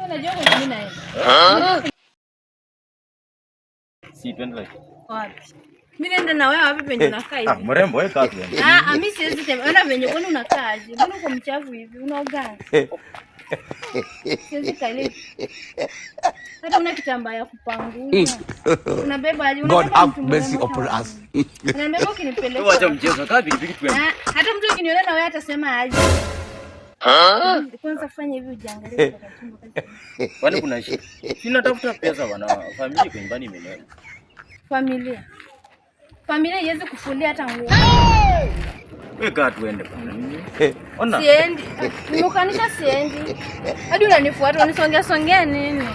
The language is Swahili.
Unajua kwa nini naenda? Si twende. Wapi? Mimi naenda na wewe wapi penye unakaa hivi? Mrembo wewe kaa tu. Mimi siwezi tembea. Ona venye kwani unakaa aje? Mbona uko mchafu hivi? Unaoga? Siwezi kale. Hata una kitambaa ya kupanguza. Unabeba aje? God have mercy upon us. Unabeba ukinipeleka. Wewe acha mchezo. Kaa pikipiki twende. Hata mtu ukiniona na wewe atasema aje? Kwanza fanya hivi ujiangalie kwa tumbo kazi. Kwani kuna shida? Sina tafuta pesa bwana. Familia kwa nyumbani imeelewa. Familia. Familia iweze kufulia hata nguo. Wewe kaa tuende bwana. Ona. Siendi. Nimekanisha siendi. Hadi unanifuata unisongea songea nini?